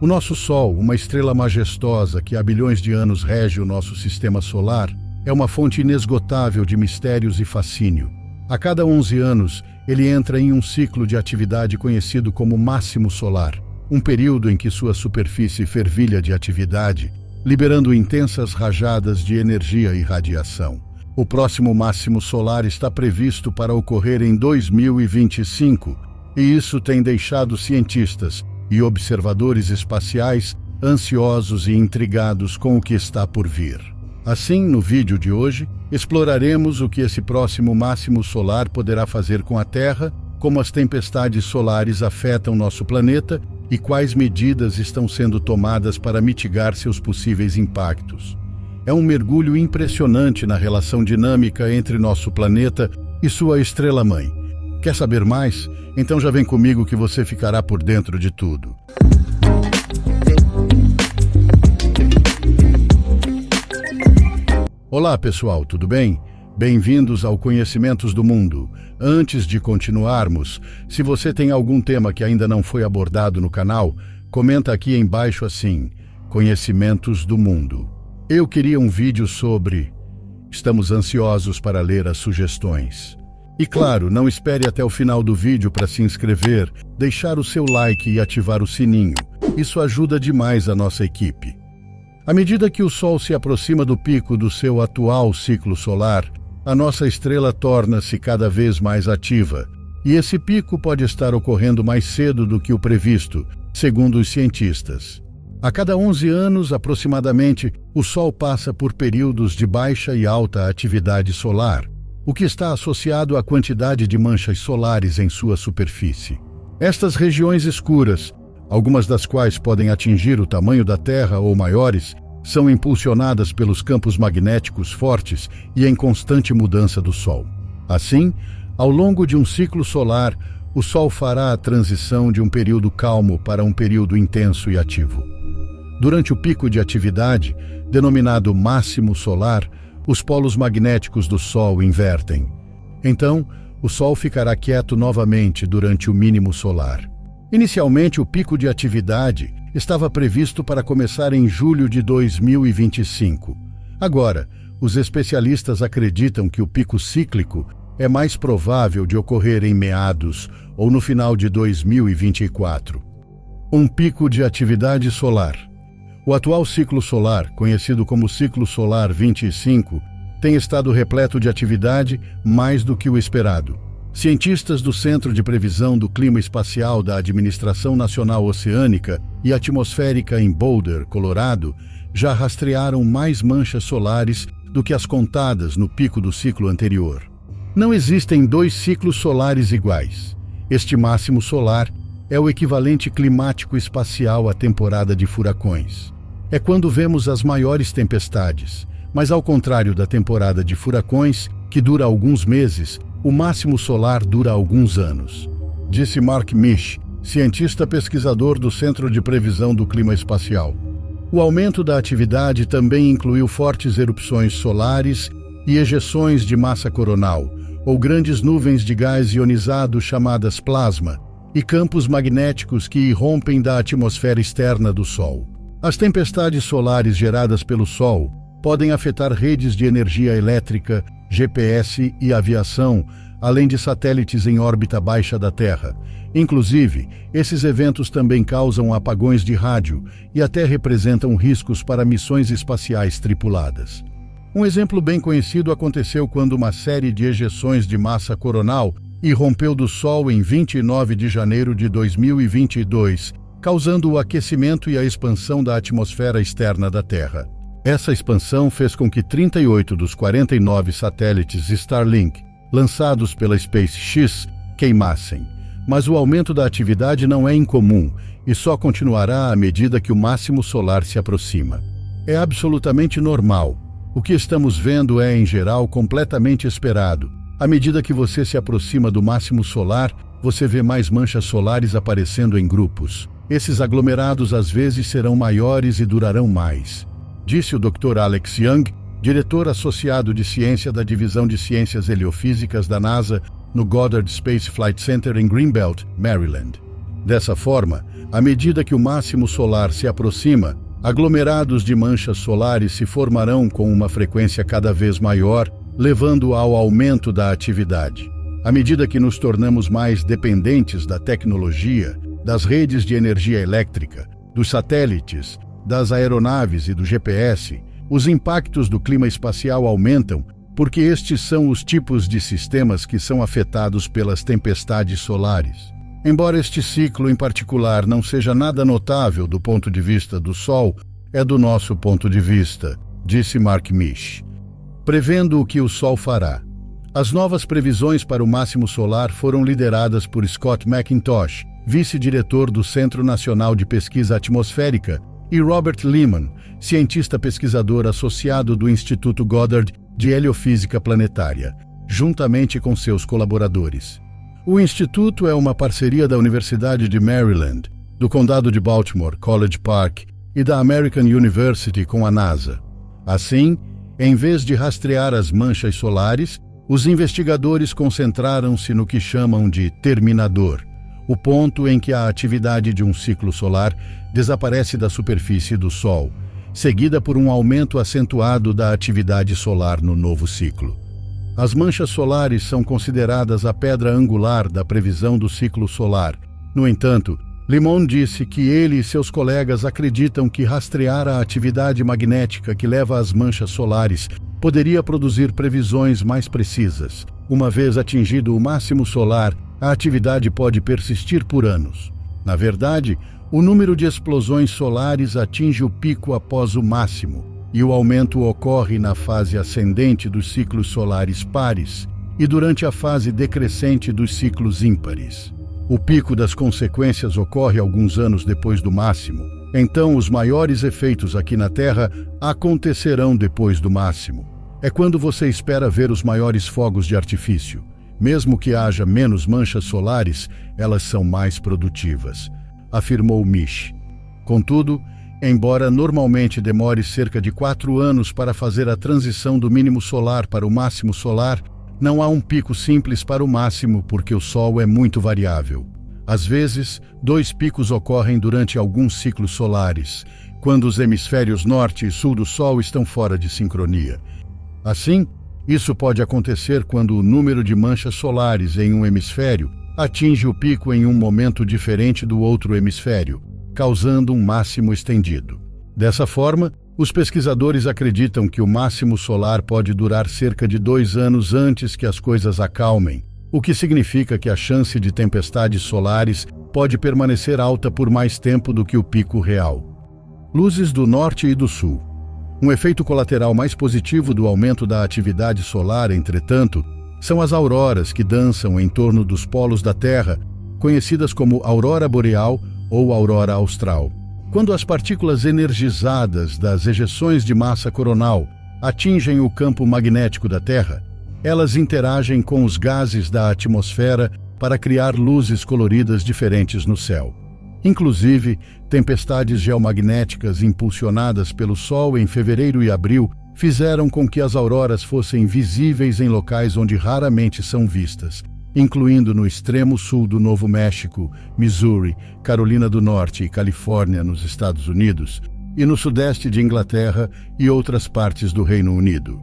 O nosso Sol, uma estrela majestosa que há bilhões de anos rege o nosso sistema solar, é uma fonte inesgotável de mistérios e fascínio. A cada 11 anos, ele entra em um ciclo de atividade conhecido como máximo solar, um período em que sua superfície fervilha de atividade, liberando intensas rajadas de energia e radiação. O próximo máximo solar está previsto para ocorrer em 2025, e isso tem deixado cientistas e observadores espaciais ansiosos e intrigados com o que está por vir. Assim, no vídeo de hoje, exploraremos o que esse próximo máximo solar poderá fazer com a Terra, como as tempestades solares afetam nosso planeta e quais medidas estão sendo tomadas para mitigar seus possíveis impactos. É um mergulho impressionante na relação dinâmica entre nosso planeta e sua estrela-mãe. Quer saber mais? Então já vem comigo que você ficará por dentro de tudo. Olá pessoal, tudo bem? Bem-vindos ao Conhecimentos do Mundo. Antes de continuarmos, se você tem algum tema que ainda não foi abordado no canal, comenta aqui embaixo assim, Conhecimentos do Mundo. Eu queria um vídeo sobre... Estamos ansiosos para ler as sugestões. E claro, não espere até o final do vídeo para se inscrever, deixar o seu like e ativar o sininho. Isso ajuda demais a nossa equipe. À medida que o Sol se aproxima do pico do seu atual ciclo solar, a nossa estrela torna-se cada vez mais ativa, e esse pico pode estar ocorrendo mais cedo do que o previsto, segundo os cientistas. A cada 11 anos, aproximadamente, o Sol passa por períodos de baixa e alta atividade solar, o que está associado à quantidade de manchas solares em sua superfície. Estas regiões escuras, algumas das quais podem atingir o tamanho da Terra ou maiores, são impulsionadas pelos campos magnéticos fortes e em constante mudança do Sol. Assim, ao longo de um ciclo solar, o Sol fará a transição de um período calmo para um período intenso e ativo. Durante o pico de atividade, denominado máximo solar, os polos magnéticos do Sol invertem. Então, o Sol ficará quieto novamente durante o mínimo solar. Inicialmente, o pico de atividade estava previsto para começar em julho de 2025. Agora, os especialistas acreditam que o pico cíclico é mais provável de ocorrer em meados ou no final de 2024. Um pico de atividade solar. O atual ciclo solar, conhecido como ciclo solar 25, tem estado repleto de atividade mais do que o esperado. Cientistas do Centro de Previsão do Clima Espacial da Administração Nacional Oceânica e Atmosférica em Boulder, Colorado, já rastrearam mais manchas solares do que as contadas no pico do ciclo anterior. Não existem dois ciclos solares iguais. Este máximo solar é o equivalente climático espacial à temporada de furacões. É quando vemos as maiores tempestades, mas ao contrário da temporada de furacões, que dura alguns meses, o máximo solar dura alguns anos. Disse Mark Misch, cientista pesquisador do Centro de Previsão do Clima Espacial. O aumento da atividade também incluiu fortes erupções solares e ejeções de massa coronal, ou grandes nuvens de gás ionizado chamadas plasma, e campos magnéticos que irrompem da atmosfera externa do Sol. As tempestades solares geradas pelo Sol podem afetar redes de energia elétrica, GPS e aviação, além de satélites em órbita baixa da Terra. Inclusive, esses eventos também causam apagões de rádio e até representam riscos para missões espaciais tripuladas. Um exemplo bem conhecido aconteceu quando uma série de ejeções de massa coronal irrompeu do Sol em 29 de janeiro de 2022, causando o aquecimento e a expansão da atmosfera externa da Terra. Essa expansão fez com que 38 dos 49 satélites Starlink, lançados pela SpaceX, queimassem. Mas o aumento da atividade não é incomum e só continuará à medida que o máximo solar se aproxima. É absolutamente normal. O que estamos vendo é, em geral, completamente esperado. À medida que você se aproxima do máximo solar, você vê mais manchas solares aparecendo em grupos. Esses aglomerados às vezes serão maiores e durarão mais, disse o Dr. Alex Young, diretor associado de ciência da Divisão de Ciências Heliofísicas da NASA no Goddard Space Flight Center em Greenbelt, Maryland. Dessa forma, à medida que o máximo solar se aproxima, aglomerados de manchas solares se formarão com uma frequência cada vez maior, levando ao aumento da atividade. À medida que nos tornamos mais dependentes da tecnologia, das redes de energia elétrica, dos satélites, das aeronaves e do GPS, os impactos do clima espacial aumentam porque estes são os tipos de sistemas que são afetados pelas tempestades solares. Embora este ciclo em particular não seja nada notável do ponto de vista do Sol, é do nosso ponto de vista, disse Mark Misch. Prevendo o que o Sol fará. As novas previsões para o máximo solar foram lideradas por Scott McIntosh, vice-diretor do Centro Nacional de Pesquisa Atmosférica, e Robert Lehman, cientista pesquisador associado do Instituto Goddard de Heliofísica Planetária, juntamente com seus colaboradores. O Instituto é uma parceria da Universidade de Maryland, do Condado de Baltimore, College Park, e da American University com a NASA. Assim, em vez de rastrear as manchas solares, os investigadores concentraram-se no que chamam de terminador, o ponto em que a atividade de um ciclo solar desaparece da superfície do Sol, seguida por um aumento acentuado da atividade solar no novo ciclo. As manchas solares são consideradas a pedra angular da previsão do ciclo solar. No entanto, Limon disse que ele e seus colegas acreditam que rastrear a atividade magnética que leva às manchas solares poderia produzir previsões mais precisas. Uma vez atingido o máximo solar, a atividade pode persistir por anos. Na verdade, o número de explosões solares atinge o pico após o máximo, e o aumento ocorre na fase ascendente dos ciclos solares pares e durante a fase decrescente dos ciclos ímpares. O pico das consequências ocorre alguns anos depois do máximo, então os maiores efeitos aqui na Terra acontecerão depois do máximo. É quando você espera ver os maiores fogos de artifício. Mesmo que haja menos manchas solares, elas são mais produtivas, afirmou Misch. Contudo, embora normalmente demore cerca de 4 anos para fazer a transição do mínimo solar para o máximo solar, não há um pico simples para o máximo porque o Sol é muito variável. Às vezes, 2 picos ocorrem durante alguns ciclos solares, quando os hemisférios norte e sul do Sol estão fora de sincronia. Assim, isso pode acontecer quando o número de manchas solares em um hemisfério atinge o pico em um momento diferente do outro hemisfério, causando um máximo estendido. Dessa forma, os pesquisadores acreditam que o máximo solar pode durar cerca de 2 anos antes que as coisas acalmem, o que significa que a chance de tempestades solares pode permanecer alta por mais tempo do que o pico real. Luzes do norte e do sul. Um efeito colateral mais positivo do aumento da atividade solar, entretanto, são as auroras que dançam em torno dos polos da Terra, conhecidas como aurora boreal ou aurora austral. Quando as partículas energizadas das ejeções de massa coronal atingem o campo magnético da Terra, elas interagem com os gases da atmosfera para criar luzes coloridas diferentes no céu. Inclusive, tempestades geomagnéticas impulsionadas pelo Sol em fevereiro e abril fizeram com que as auroras fossem visíveis em locais onde raramente são vistas, incluindo no extremo sul do Novo México, Missouri, Carolina do Norte e Califórnia, nos Estados Unidos, e no sudeste de Inglaterra e outras partes do Reino Unido.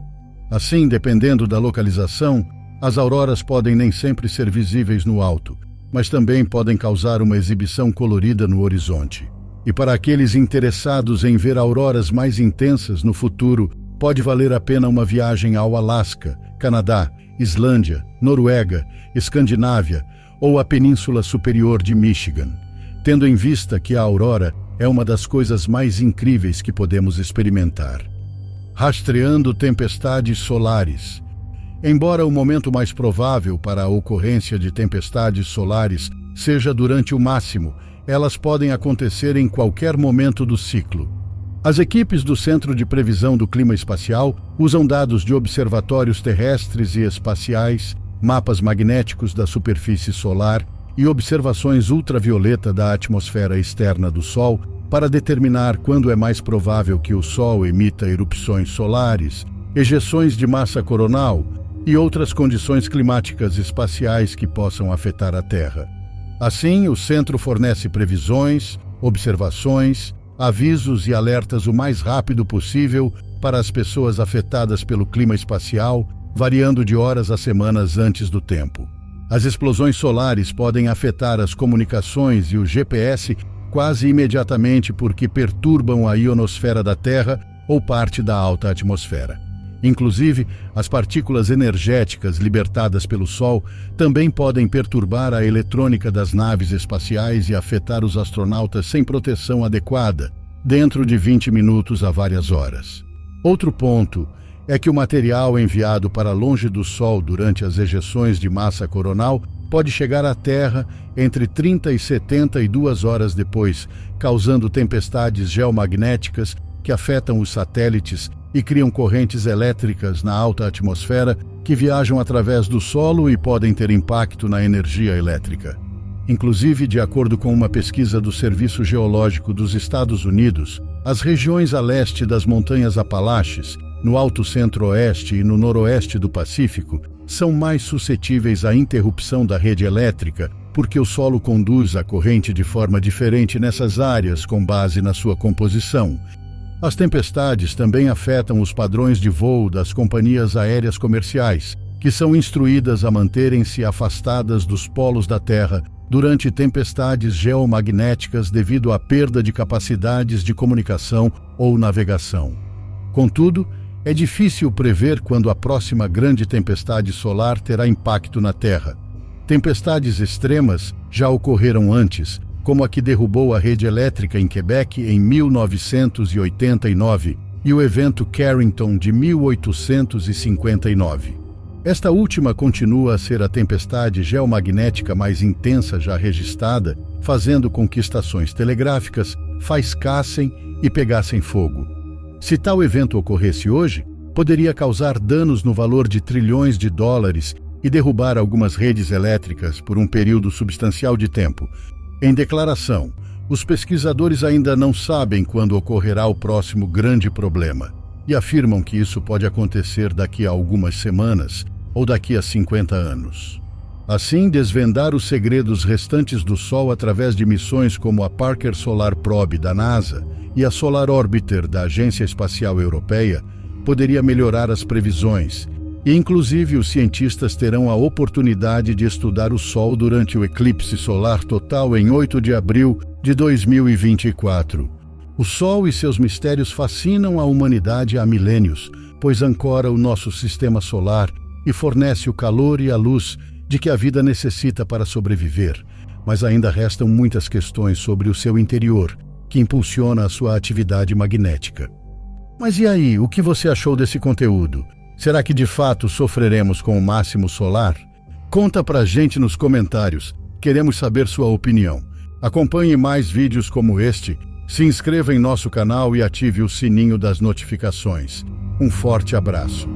Assim, dependendo da localização, as auroras podem nem sempre ser visíveis no alto, mas também podem causar uma exibição colorida no horizonte. E para aqueles interessados em ver auroras mais intensas no futuro, pode valer a pena uma viagem ao Alasca, Canadá, Islândia, Noruega, Escandinávia ou a Península Superior de Michigan, tendo em vista que a aurora é uma das coisas mais incríveis que podemos experimentar. Rastreando tempestades solares. Embora o momento mais provável para a ocorrência de tempestades solares seja durante o máximo, elas podem acontecer em qualquer momento do ciclo. As equipes do Centro de Previsão do Clima Espacial usam dados de observatórios terrestres e espaciais, mapas magnéticos da superfície solar e observações ultravioleta da atmosfera externa do Sol para determinar quando é mais provável que o Sol emita erupções solares, ejeções de massa coronal e outras condições climáticas espaciais que possam afetar a Terra. Assim, o centro fornece previsões, observações, avisos e alertas o mais rápido possível para as pessoas afetadas pelo clima espacial, variando de horas a semanas antes do tempo. As explosões solares podem afetar as comunicações e o GPS quase imediatamente porque perturbam a ionosfera da Terra ou parte da alta atmosfera. Inclusive, as partículas energéticas libertadas pelo Sol também podem perturbar a eletrônica das naves espaciais e afetar os astronautas sem proteção adequada, dentro de 20 minutos a várias horas. Outro ponto é que o material enviado para longe do Sol durante as ejeções de massa coronal pode chegar à Terra entre 30 e 72 horas depois, causando tempestades geomagnéticas que afetam os satélites e criam correntes elétricas na alta atmosfera que viajam através do solo e podem ter impacto na energia elétrica. Inclusive, de acordo com uma pesquisa do Serviço Geológico dos Estados Unidos, as regiões a leste das Montanhas Apalaches, no Alto Centro-Oeste e no Noroeste do Pacífico, são mais suscetíveis à interrupção da rede elétrica porque o solo conduz a corrente de forma diferente nessas áreas com base na sua composição. As tempestades também afetam os padrões de voo das companhias aéreas comerciais, que são instruídas a manterem-se afastadas dos polos da Terra durante tempestades geomagnéticas devido à perda de capacidades de comunicação ou navegação. Contudo, é difícil prever quando a próxima grande tempestade solar terá impacto na Terra. Tempestades extremas já ocorreram antes, como a que derrubou a rede elétrica em Quebec em 1989 e o evento Carrington de 1859. Esta última continua a ser a tempestade geomagnética mais intensa já registrada, fazendo com que estações telegráficas faiscassem e pegassem fogo. Se tal evento ocorresse hoje, poderia causar danos no valor de trilhões de dólares e derrubar algumas redes elétricas por um período substancial de tempo. Em declaração, os pesquisadores ainda não sabem quando ocorrerá o próximo grande problema e afirmam que isso pode acontecer daqui a algumas semanas ou daqui a 50 anos. Assim, desvendar os segredos restantes do Sol através de missões como a Parker Solar Probe da NASA e a Solar Orbiter da Agência Espacial Europeia poderia melhorar as previsões, e inclusive os cientistas terão a oportunidade de estudar o Sol durante o eclipse solar total em 8 de abril de 2024. O Sol e seus mistérios fascinam a humanidade há milênios, pois ancora o nosso sistema solar e fornece o calor e a luz de que a vida necessita para sobreviver, mas ainda restam muitas questões sobre o seu interior, que impulsiona a sua atividade magnética. Mas e aí, o que você achou desse conteúdo? Será que de fato sofreremos com o máximo solar? Conta pra gente nos comentários, queremos saber sua opinião. Acompanhe mais vídeos como este, se inscreva em nosso canal e ative o sininho das notificações. Um forte abraço.